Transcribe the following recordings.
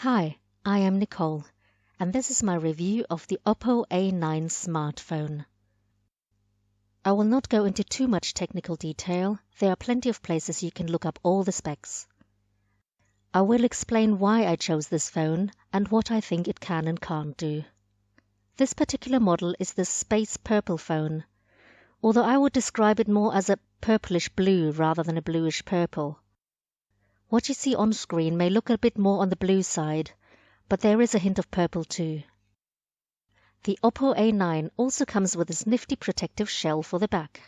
Hi, I am Nicole, and this is my review of the Oppo A9 smartphone. I will not go into too much technical detail, there are plenty of places you can look up all the specs. I will explain why I chose this phone and what I think it can and can't do. This particular model is the space purple phone, although I would describe it more as a purplish blue rather than a bluish purple. What you see on screen may look a bit more on the blue side, but there is a hint of purple too. The Oppo A9 also comes with this nifty protective shell for the back.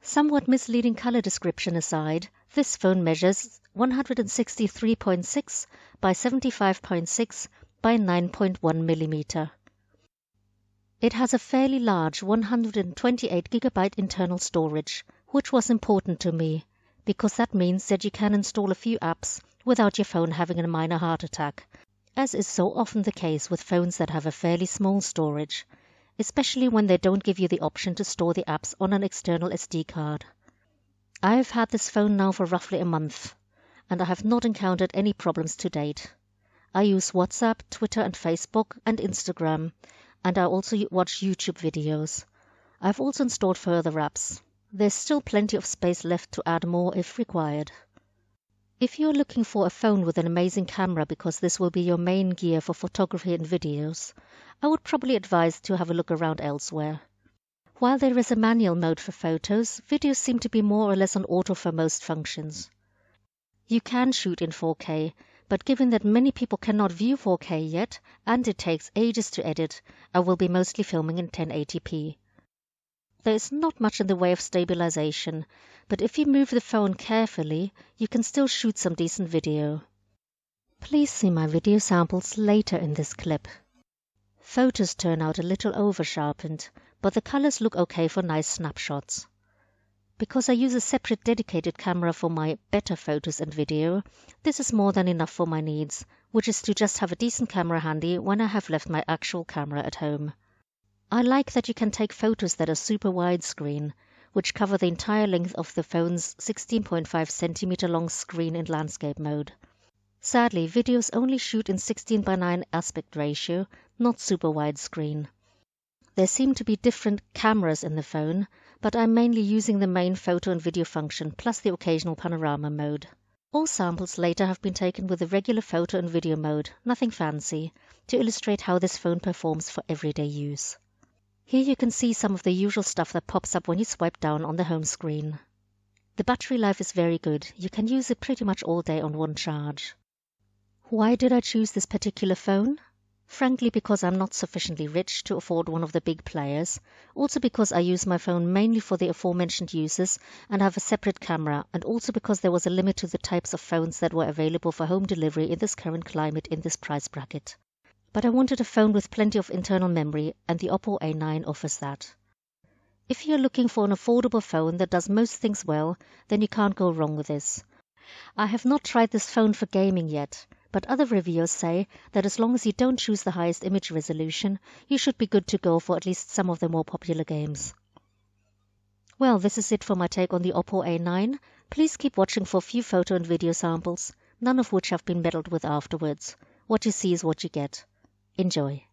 Somewhat misleading color description aside, this phone measures 163.6 by 75.6 by 9.1 millimeter. It has a fairly large 128 gigabyte internal storage, which was important to me, because that means that you can install a few apps without your phone having a minor heart attack, as is so often the case with phones that have a fairly small storage, especially when they don't give you the option to store the apps on an external SD card. I have had this phone now for roughly a month, and I have not encountered any problems to date. I use WhatsApp, Twitter and Facebook and Instagram, and I also watch YouTube videos. I've also installed further apps. There's still plenty of space left to add more if required. If you're looking for a phone with an amazing camera because this will be your main gear for photography and videos, I would probably advise to have a look around elsewhere. While there is a manual mode for photos, videos seem to be more or less on auto for most functions. You can shoot in 4K, but given that many people cannot view 4K yet, and it takes ages to edit, I will be mostly filming in 1080p. There is not much in the way of stabilization, but if you move the phone carefully, you can still shoot some decent video. Please see my video samples later in this clip. Photos turn out a little over-sharpened, but the colors look okay for nice snapshots. Because I use a separate dedicated camera for my better photos and video, this is more than enough for my needs, which is to just have a decent camera handy when I have left my actual camera at home. I like that you can take photos that are super widescreen, which cover the entire length of the phone's 16.5 centimeter long screen in landscape mode. Sadly, videos only shoot in 16:9 aspect ratio, not super widescreen. There seem to be different cameras in the phone, but I'm mainly using the main photo and video function plus the occasional panorama mode. All samples later have been taken with the regular photo and video mode, nothing fancy, to illustrate how this phone performs for everyday use. Here you can see some of the usual stuff that pops up when you swipe down on the home screen. The battery life is very good, you can use it pretty much all day on one charge. Why did I choose this particular phone? Frankly, because I'm not sufficiently rich to afford one of the big players, also because I use my phone mainly for the aforementioned uses and have a separate camera, and also because there was a limit to the types of phones that were available for home delivery in this current climate in this price bracket. But I wanted a phone with plenty of internal memory, and the Oppo A9 offers that. If you're looking for an affordable phone that does most things well, then you can't go wrong with this. I have not tried this phone for gaming yet, but other reviewers say that as long as you don't choose the highest image resolution, you should be good to go for at least some of the more popular games. Well, this is it for my take on the Oppo A9. Please keep watching for a few photo and video samples, none of which have been meddled with afterwards. What you see is what you get. Enjoy.